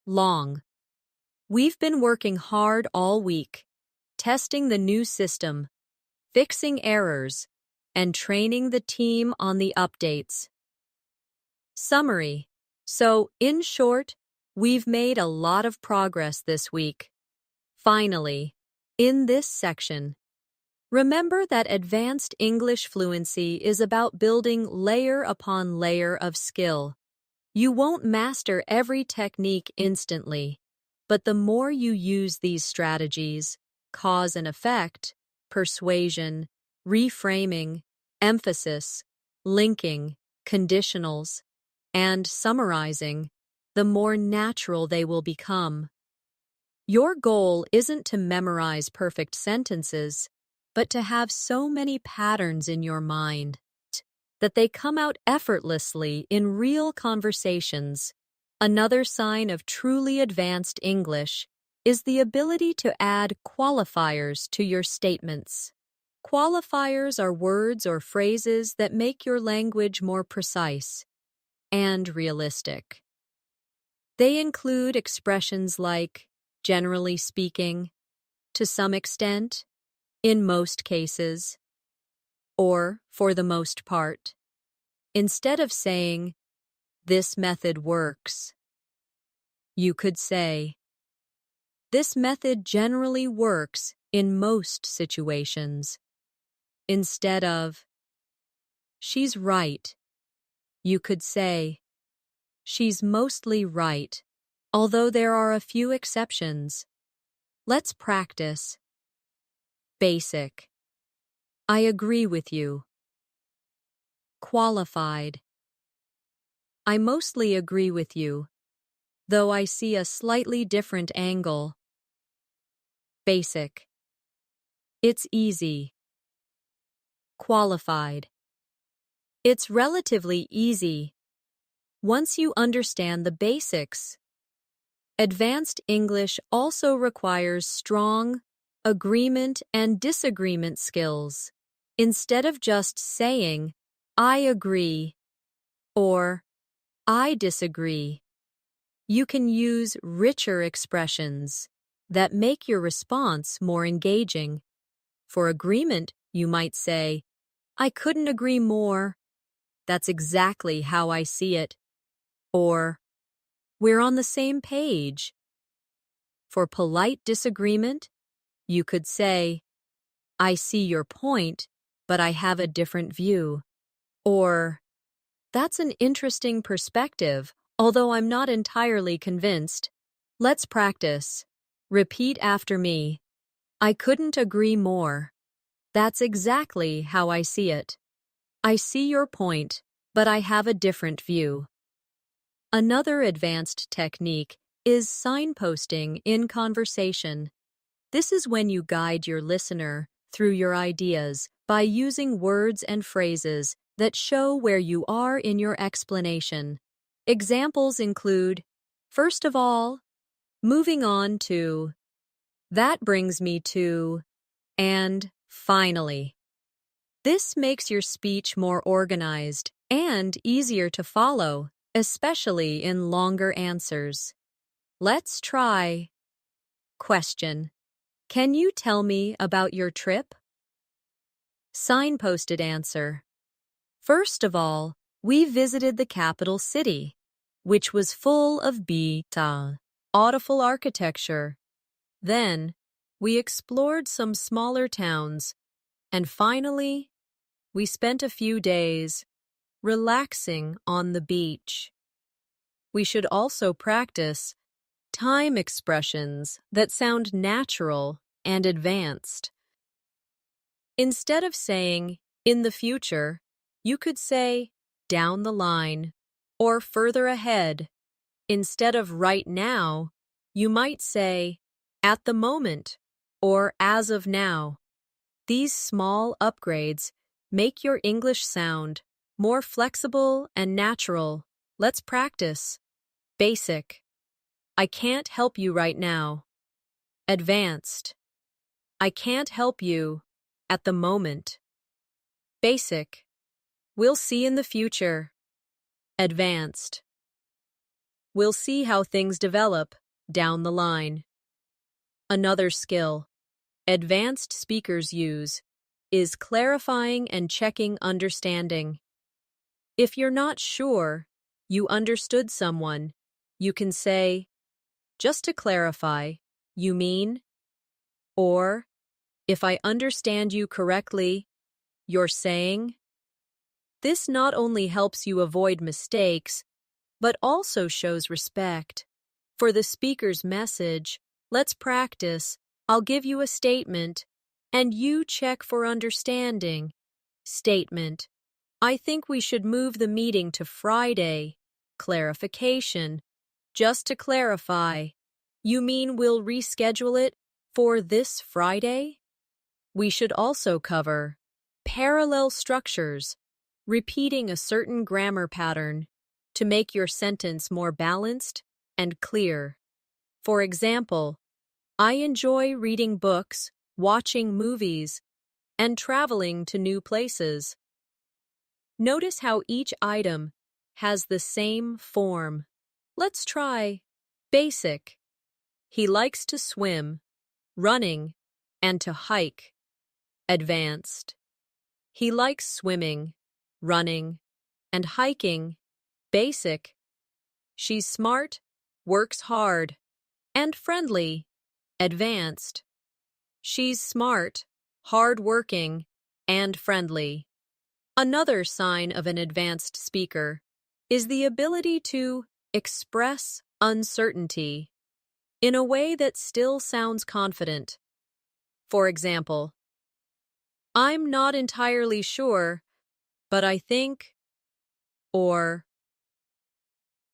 Long. We've been working hard all week, testing the new system, fixing errors, and training the team on the updates. Summary. So, in short, we've made a lot of progress this week. Finally, in this section, remember that advanced English fluency is about building layer upon layer of skill. You won't master every technique instantly, but the more you use these strategies, cause and effect, persuasion, reframing, emphasis, linking, conditionals, and summarizing, the more natural they will become. Your goal isn't to memorize perfect sentences, but to have so many patterns in your mind that they come out effortlessly in real conversations. Another sign of truly advanced English is the ability to add qualifiers to your statements. Qualifiers are words or phrases that make your language more precise and realistic. They include expressions like, generally speaking, to some extent, in most cases, or for the most part. Instead of saying, this method works, you could say, this method generally works in most situations. Instead of, she's right, you could say, she's mostly right, although there are a few exceptions. Let's practice. Basic. I agree with you. Qualified. I mostly agree with you, though I see a slightly different angle. Basic. It's easy. Qualified. It's relatively easy once you understand the basics. Advanced English also requires strong agreement and disagreement skills. Instead of just saying, I agree, or I disagree, you can use richer expressions that make your response more engaging. For agreement, you might say, I couldn't agree more. That's exactly how I see it. Or, we're on the same page. For polite disagreement, you could say, I see your point, but I have a different view. Or, that's an interesting perspective, although I'm not entirely convinced. Let's practice. Repeat after me. I couldn't agree more. That's exactly how I see it. I see your point, but I have a different view. Another advanced technique is signposting in conversation. This is when you guide your listener through your ideas by using words and phrases that show where you are in your explanation. Examples include, first of all, moving on to, that brings me to, and finally. This makes your speech more organized and easier to follow, especially in longer answers. Let's try. Question. Can you tell me about your trip? Signposted answer. First of all, we visited the capital city, which was full of beautiful architecture. Then, we explored some smaller towns, and finally, we spent a few days relaxing on the beach. We should also practice time expressions that sound natural and advanced. Instead of saying, in the future, you could say, down the line, or further ahead. Instead of right now, you might say, at the moment, or as of now. These small upgrades make your English sound more flexible and natural. Let's practice. Basic. I can't help you right now. Advanced. I can't help you at the moment. Basic. We'll see in the future. Advanced. We'll see how things develop down the line. Another skill advanced speakers use is clarifying and checking understanding. If you're not sure you understood someone, you can say, just to clarify, you mean? Or, if I understand you correctly, you're saying? This not only helps you avoid mistakes, but also shows respect. For the speaker's message, let's practice. I'll give you a statement, and you check for understanding. Statement. I think we should move the meeting to Friday. Clarification. Just to clarify, you mean we'll reschedule it for this Friday? We should also cover parallel structures, repeating a certain grammar pattern to make your sentence more balanced and clear. For example, I enjoy reading books, watching movies, and traveling to new places. Notice how each item has the same form. Let's try basic. He likes to swim, running, and to hike. Advanced. He likes swimming, running, and hiking. Basic. She's smart, works hard, and friendly. Advanced. She's smart, hard-working, and friendly. Another sign of an advanced speaker is the ability to express uncertainty in a way that still sounds confident. For example, I'm not entirely sure, but I think, or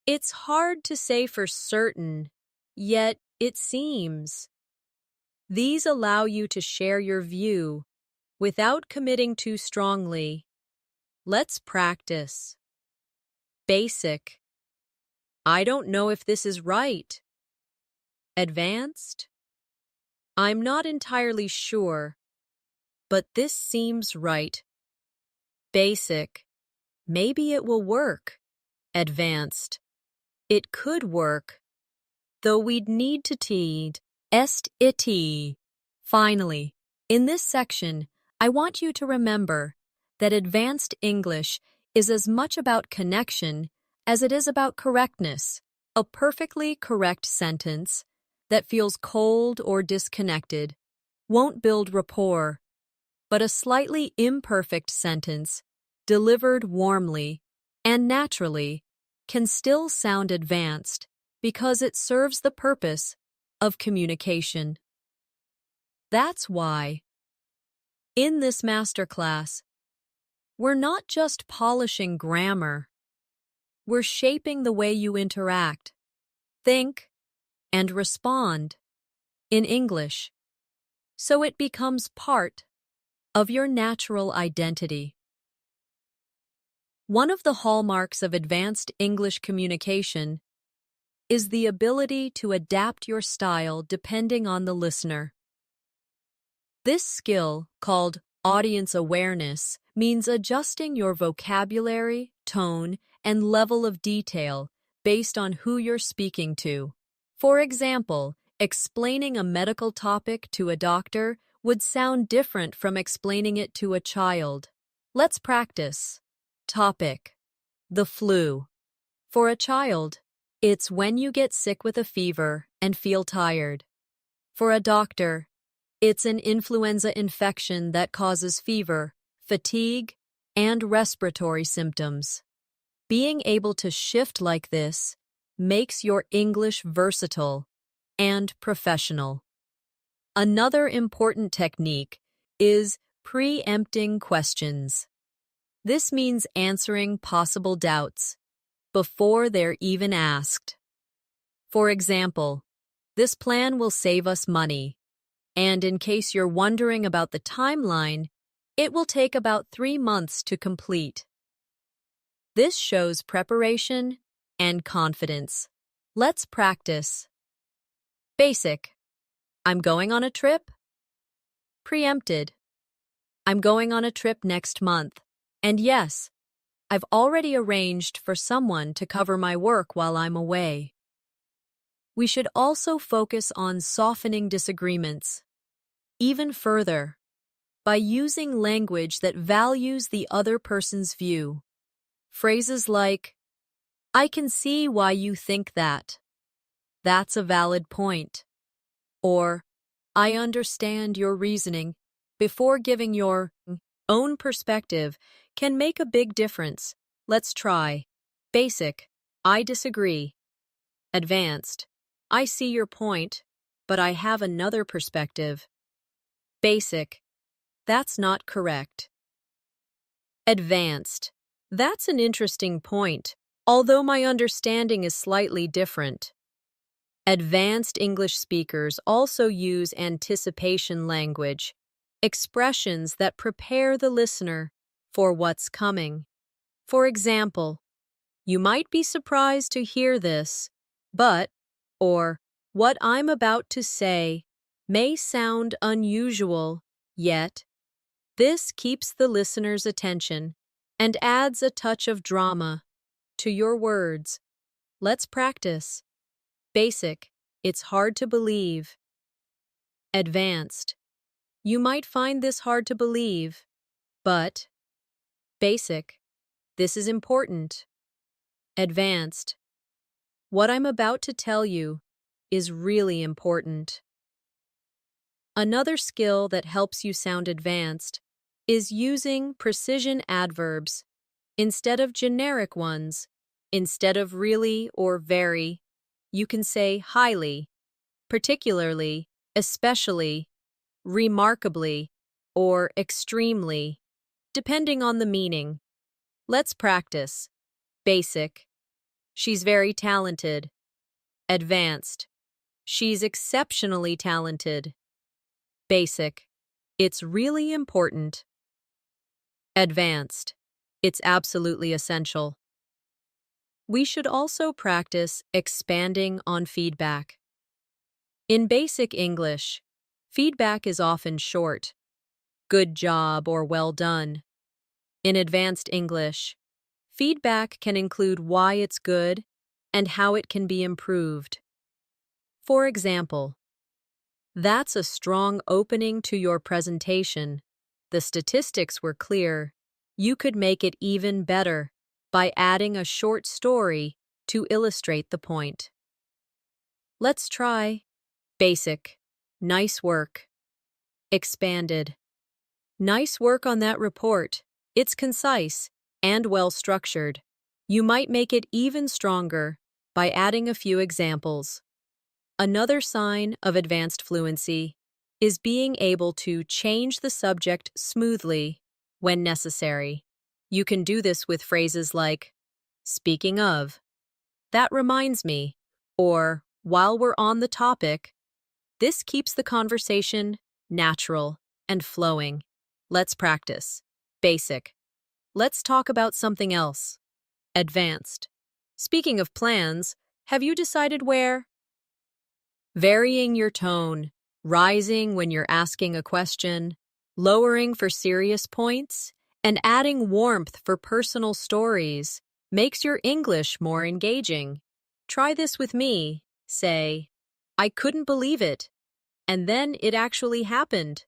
it's hard to say for certain, yet it seems. These allow you to share your view without committing too strongly. Let's practice. Basic. I don't know if this is right. Advanced. I'm not entirely sure, but this seems right. Basic. Maybe it will work. Advanced. It could work, though we'd need to est it. Finally, in this section, I want you to remember that advanced English is as much about connection as it is about correctness. A perfectly correct sentence that feels cold or disconnected won't build rapport, but a slightly imperfect sentence, delivered warmly and naturally, can still sound advanced because it serves the purpose of communication. That's why, in this masterclass, we're not just polishing grammar, we're shaping the way you interact, think, and respond in English, so it becomes part of your natural identity. One of the hallmarks of advanced English communication is the ability to adapt your style depending on the listener. This skill, called audience awareness, means adjusting your vocabulary, tone, and level of detail based on who you're speaking to. For example, explaining a medical topic to a doctor would sound different from explaining it to a child. Let's practice. Topic: the flu. For a child, it's when you get sick with a fever and feel tired. For a doctor, it's an influenza infection that causes fever, fatigue, and respiratory symptoms. Being able to shift like this makes your English versatile and professional. Another important technique is preempting questions. This means answering possible doubts before they're even asked. For example, this plan will save us money, and in case you're wondering about the timeline, it will take about 3 months to complete. This shows preparation and confidence. Let's practice. Basic. I'm going on a trip. Preempted. I'm going on a trip next month. And yes, I've already arranged for someone to cover my work while I'm away. We should also focus on softening disagreements. Even further, by using language that values the other person's view. Phrases like, I can see why you think that. That's a valid point. Or, I understand your reasoning, before giving your own perspective can make a big difference. Let's try. Basic. I disagree. Advanced. I see your point, but I have another perspective. Basic. That's not correct. Advanced. That's an interesting point, although my understanding is slightly different. Advanced English speakers also use anticipation language, expressions that prepare the listener for what's coming. For example, you might be surprised to hear this, but, or, what I'm about to say may sound unusual, yet, this keeps the listener's attention and adds a touch of drama to your words. Let's practice. Basic. It's hard to believe. Advanced. You might find this hard to believe, but. Basic. This is important. Advanced. What I'm about to tell you is really important. Another skill that helps you sound advanced is using precision adverbs instead of generic ones. Instead of really or very, you can say highly, particularly, especially, remarkably, or extremely, depending on the meaning. Let's practice. Basic. She's very talented. Advanced. She's exceptionally talented. Basic. It's really important. Advanced. It's absolutely essential. We should also practice expanding on feedback. In basic English, feedback is often short, good job or well done. In advanced English, feedback can include why it's good and how it can be improved. For example, that's a strong opening to your presentation. The statistics were clear. You could make it even better by adding a short story to illustrate the point. Let's try basic. Nice work. Expanded. Nice work on that report. It's concise and well-structured. You might make it even stronger by adding a few examples. Another sign of advanced fluency is being able to change the subject smoothly when necessary. You can do this with phrases like, speaking of, that reminds me, or while we're on the topic. This keeps the conversation natural and flowing. Let's practice. Basic. Let's talk about something else. Advanced. Speaking of plans, have you decided where? Varying your tone, rising when you're asking a question, lowering for serious points, and adding warmth for personal stories makes your English more engaging. Try this with me. Say, I couldn't believe it, and then it actually happened,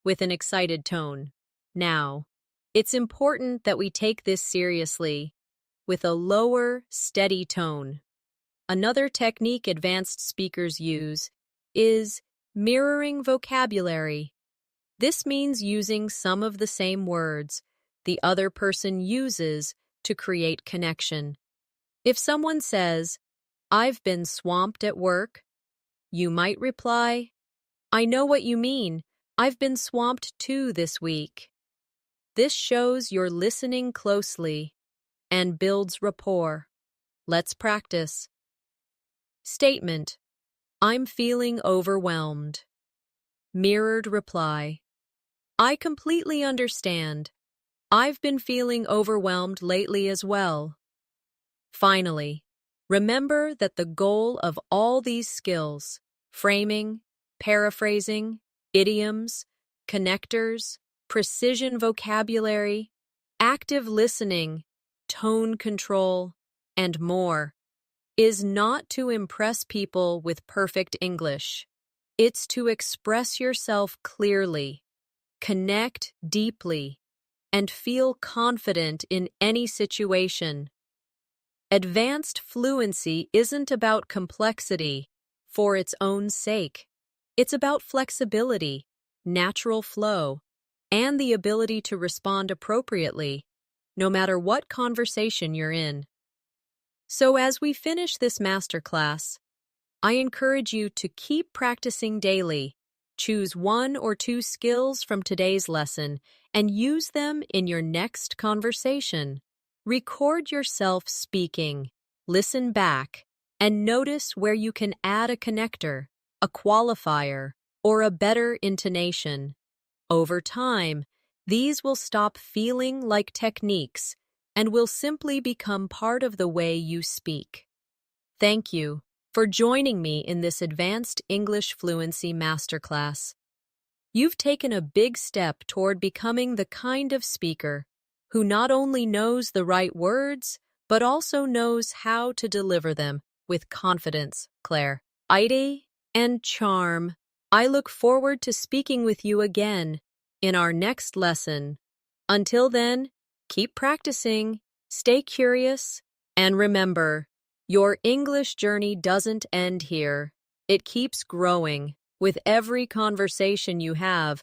with an excited tone. Now, it's important that we take this seriously, with a lower, steady tone. Another technique advanced speakers use is mirroring vocabulary. This means using some of the same words the other person uses to create connection. If someone says, I've been swamped at work, you might reply, I know what you mean. I've been swamped too this week. This shows you're listening closely and builds rapport. Let's practice. Statement. I'm feeling overwhelmed. Mirrored reply. I completely understand. I've been feeling overwhelmed lately as well. Finally, remember that the goal of all these skills, framing, paraphrasing, idioms, connectors, precision vocabulary, active listening, tone control, and more, is not to impress people with perfect English. It's to express yourself clearly, connect deeply, and feel confident in any situation. Advanced fluency isn't about complexity for its own sake. It's about flexibility, natural flow, and the ability to respond appropriately, no matter what conversation you're in. So as we finish this masterclass, I encourage you to keep practicing daily. Choose one or two skills from today's lesson and use them in your next conversation. Record yourself speaking, listen back, and notice where you can add a connector, a qualifier, or a better intonation. Over time, these will stop feeling like techniques and will simply become part of the way you speak. Thank you for joining me in this advanced English fluency masterclass. You've taken a big step toward becoming the kind of speaker who not only knows the right words, but also knows how to deliver them with confidence, clarity, and charm. I look forward to speaking with you again in our next lesson. Until then, keep practicing, stay curious, and remember, your English journey doesn't end here. It keeps growing with every conversation you have